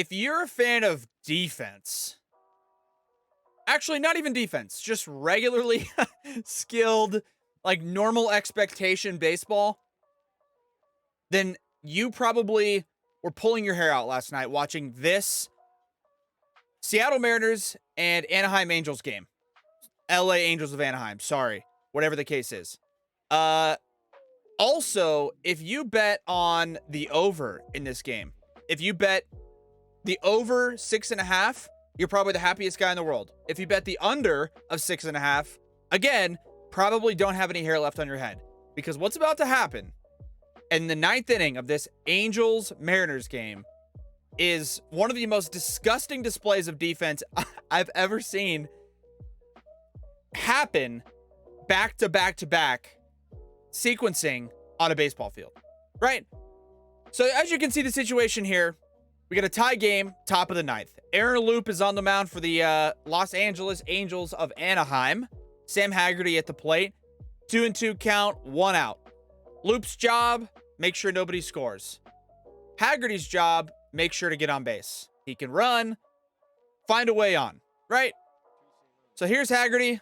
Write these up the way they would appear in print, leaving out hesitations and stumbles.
If you're a fan of defense, actually, not even defense, just regularly skilled, like normal expectation baseball, then you probably were pulling your hair out last night watching this Seattle Mariners and Anaheim Angels game. LA Angels of Anaheim, sorry, whatever the case is. Uh, Also, if you bet on the over in this game, if you bet the over 6.5, you're probably the happiest guy in the world. If you bet the under of 6.5, again, probably don't have any hair left on your head. Because what's about to happen in the ninth inning of this Angels-Mariners game is one of the most disgusting displays of defense I've ever seen happen back to back to back sequencing on a baseball field, right? So as you can see the situation here, we got a tie game, top of the ninth. Aaron Loop is on the mound for the Los Angeles Angels of Anaheim. Sam Haggerty at the plate. 2-2 count, 1 out. Loop's job, make sure nobody scores. Haggerty's job, make sure to get on base. He can run, find a way on, right? So here's Haggerty.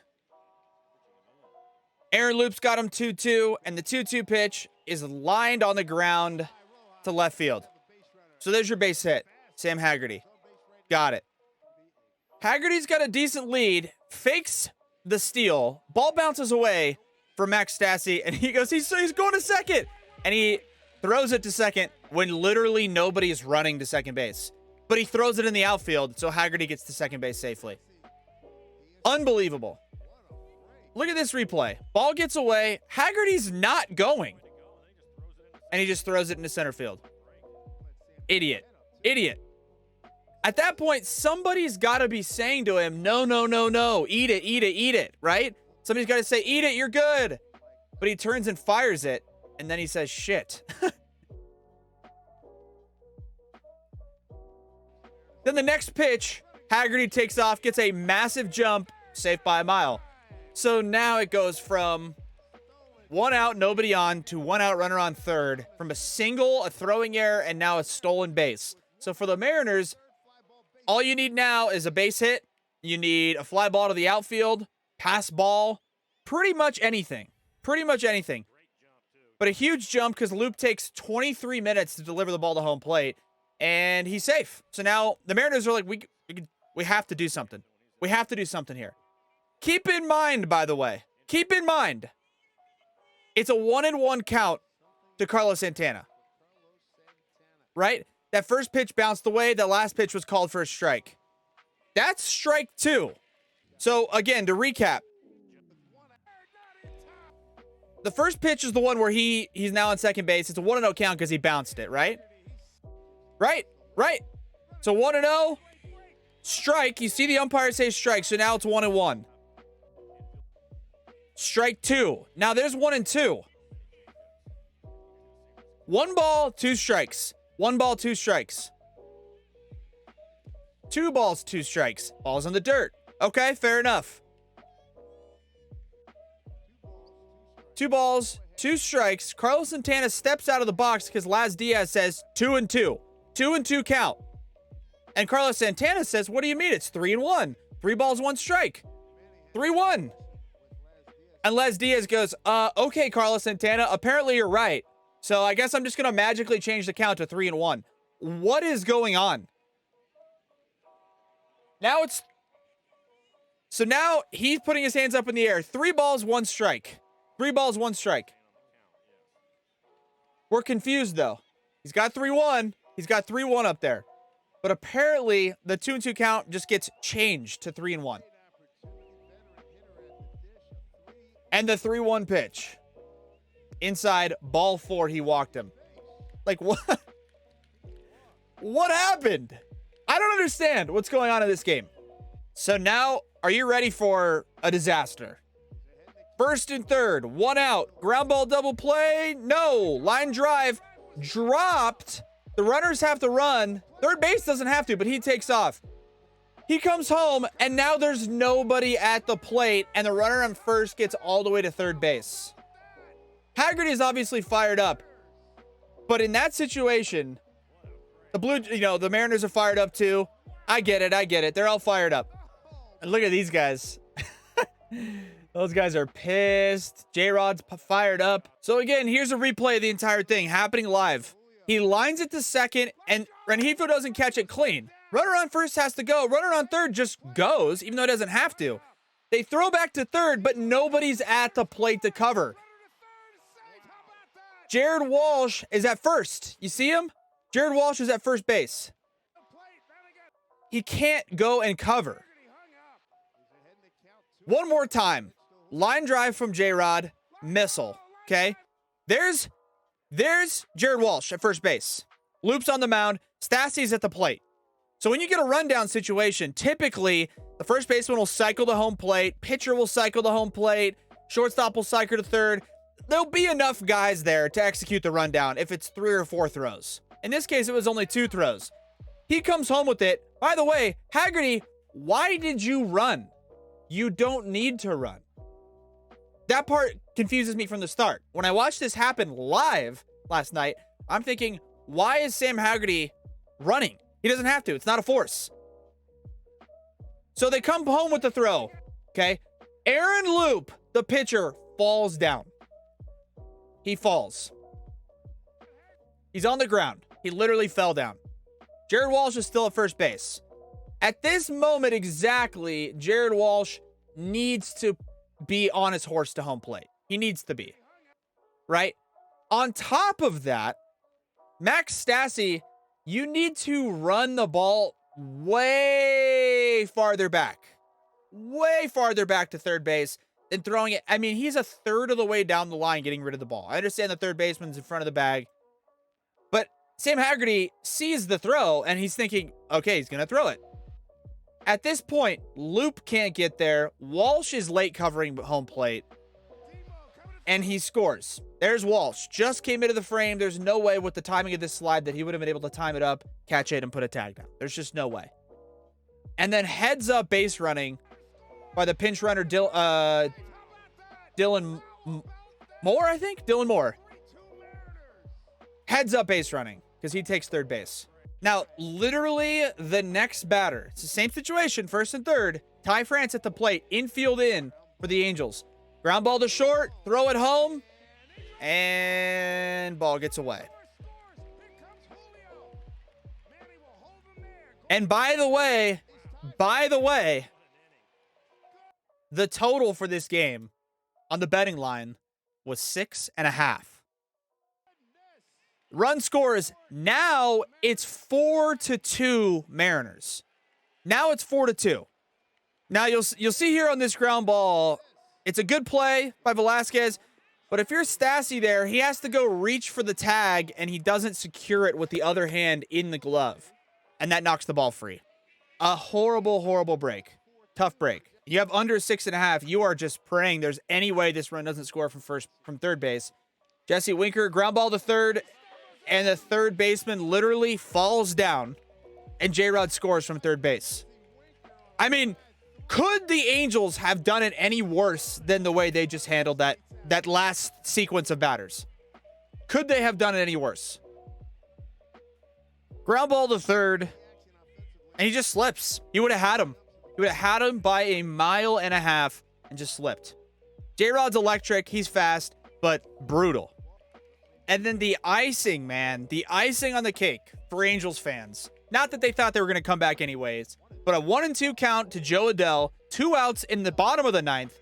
Aaron Loop's got him 2-2, and the 2-2 pitch is lined on the ground to left field. So there's your base hit, Sam Haggerty. Got it. Haggerty's got a decent lead, fakes the steal, ball bounces away from Max Stassi, and he goes, he's going to second, and he throws it to second when literally nobody is running to second base. But he throws it in the outfield, so Haggerty gets to second base safely. Unbelievable. Look at this replay. Ball gets away. Haggerty's not going. And he just throws it into center field. Idiot. Idiot. At that point, somebody's got to be saying to him, no, no, no, no. Eat it, eat it, eat it, right? Somebody's got to say, eat it, you're good. But he turns and fires it, and then he says, shit. Then the next pitch, Haggerty takes off, gets a massive jump, safe by a mile. So now it goes from 1 out, nobody on, to 1 out, runner on third, from a single, a throwing error, and now a stolen base. So for the Mariners, all you need now is a base hit. You need a fly ball to the outfield, pass ball, pretty much anything. Pretty much anything. But a huge jump because Loop takes 23 minutes to deliver the ball to home plate, and he's safe. So now the Mariners are like, we have to do something. We have to do something here. Keep in mind, by the way, keep in mind, it's a 1-1 count to Carlos Santana, right? That first pitch bounced away. That last pitch was called for a strike. That's strike 2. So again, to recap, the first pitch is the one where he's now on second base. It's a 1-0 count because he bounced it, right? Right. So 1-0, strike. You see the umpire say strike, so now it's 1-1. Strike 2. Now there's 1-2. 1 ball, 2 strikes. 1 ball, 2 strikes. 2 balls, 2 strikes. Ball's in the dirt. Okay, fair enough. 2 balls, 2 strikes. Carlos Santana steps out of the box because Laz Diaz says 2-2. 2-2 count. And Carlos Santana says, what do you mean? It's 3-1. 3 balls, 1 strike. 3-1. And Les Diaz goes, okay, Carlos Santana, apparently you're right. So I guess I'm just going to magically change the count to 3-1. What is going on? So now he's putting his hands up in the air. 3 balls, 1 strike. 3 balls, 1 strike. We're confused, though. He's got 3-1. He's got 3-1 up there. But apparently the 2-2 count just gets changed to 3-1. And the 3-1 pitch. Inside ball 4, he walked him. Like, what? What happened? I don't understand what's going on in this game. So now, are you ready for a disaster? First and third, 1 out. Ground ball double play. No. Line drive. Dropped. The runners have to run. Third base doesn't have to, but he takes off. He comes home, and now there's nobody at the plate, and the runner on first gets all the way to third base. Haggerty is obviously fired up, but in that situation, The Mariners are fired up too. I get it. They're all fired up. And look at these guys. Those guys are pissed. J-Rod's fired up. So again, here's a replay of the entire thing happening live. He lines it to second, and Rengifo doesn't catch it clean. Runner on first has to go. Runner on third just goes, even though it doesn't have to. They throw back to third, but nobody's at the plate to cover. Jared Walsh is at first. You see him? Jared Walsh is at first base. He can't go and cover. One more time. Line drive from J-Rod. Missile. Okay? There's Jared Walsh at first base. Loops on the mound. Stassi's at the plate. So when you get a rundown situation, typically the first baseman will cycle to home plate. Pitcher will cycle to home plate. Shortstop will cycle to third. There'll be enough guys there to execute the rundown if it's 3 or 4 throws. In this case, it was only 2 throws. He comes home with it. By the way, Haggerty, why did you run? You don't need to run. That part confuses me from the start. When I watched this happen live last night, I'm thinking, why is Sam Haggerty running? He doesn't have to. It's not a force. So they come home with the throw. Okay. Aaron Loop, the pitcher, falls down. He falls. He's on the ground. He literally fell down. Jared Walsh is still at first base. At this moment exactly, Jared Walsh needs to be on his horse to home plate. He needs to be. Right? On top of that, Max Stassi, you need to run the ball way farther back. Way farther back to third base than throwing it. I mean, he's a third of the way down the line getting rid of the ball. I understand the third baseman's in front of the bag. But Sam Haggerty sees the throw and he's thinking, okay, he's going to throw it. At this point, Loop can't get there. Walsh is late covering home plate. And he scores. There's Walsh. Just came into the frame. There's no way with the timing of this slide that he would have been able to time it up, catch it, and put a tag down. There's just no way. And then heads up base running by the pinch runner, Dylan Moore, I think? Dylan Moore. Heads up base running because he takes third base. Now, literally the next batter. It's the same situation, first and third. Ty France at the plate, infield in for the Angels. Ground ball to short, throw it home, and ball gets away. And by the way, the total for this game on the betting line was 6.5. Run scores. Now it's 4-2 Mariners. Now it's 4-2. Now you'll see here on this ground ball, it's a good play by Velasquez, but if you're Stassi there, he has to go reach for the tag and he doesn't secure it with the other hand in the glove. And that knocks the ball free. A horrible, horrible break. Tough break. You have under 6.5. You are just praying there's any way this run doesn't score from third base. Jesse Winker, ground ball to third, and the third baseman literally falls down, and J-Rod scores from third base. I mean, could the Angels have done it any worse than the way they just handled that last sequence of batters? Could they have done it any worse? Ground ball to third, and he just slips. He would have had him. He would have had him by 1.5 miles and just slipped. J-Rod's electric. He's fast, but brutal. And then the icing, man. The icing on the cake for Angels fans. Not that they thought they were going to come back anyways, but a 1-2 count to Joe Adell. 2 outs in the bottom of the 9th.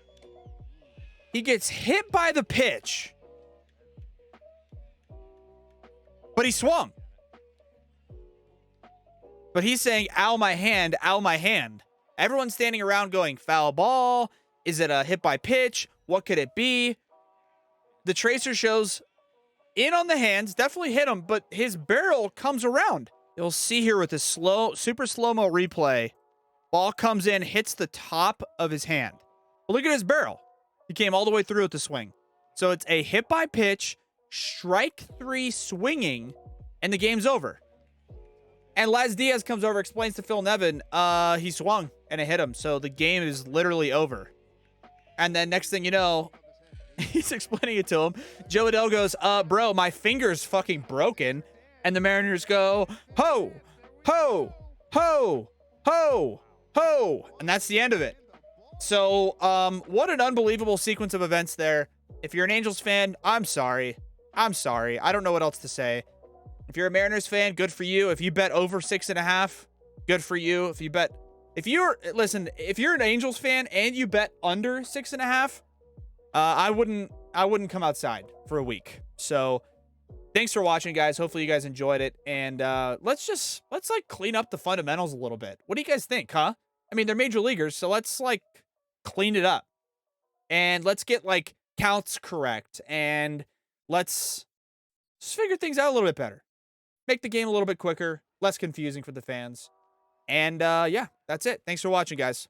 He gets hit by the pitch. But he swung. But he's saying, ow, my hand, ow, my hand. Everyone's standing around going, foul ball. Is it a hit by pitch? What could it be? The tracer shows in on the hands, definitely hit him, but his barrel comes around. You'll see here with this super slow-mo replay, ball comes in, hits the top of his hand. But look at his barrel. He came all the way through with the swing. So it's a hit by pitch, strike 3 swinging, and the game's over. And Laz Diaz comes over, explains to Phil Nevin, he swung and it hit him. So the game is literally over. And then next thing you know, he's explaining it to him. Joe Adell goes, bro, my finger's fucking broken. and the Mariners go, ho, ho, ho, ho, ho, and that's the end of it. So, what an unbelievable sequence of events there. If you're an Angels fan, I'm sorry. I'm sorry. I don't know what else to say. If you're a Mariners fan, good for you. If you bet over 6.5, good for you. If you're an Angels fan and you bet under 6.5, I wouldn't come outside for a week. So thanks for watching, guys. Hopefully you guys enjoyed it. And let's like clean up the fundamentals a little bit. What do you guys think, huh? I mean, they're major leaguers, so let's like clean it up. And let's get like counts correct. And let's just figure things out a little bit better. Make the game a little bit quicker, less confusing for the fans. And yeah, that's it. Thanks for watching, guys.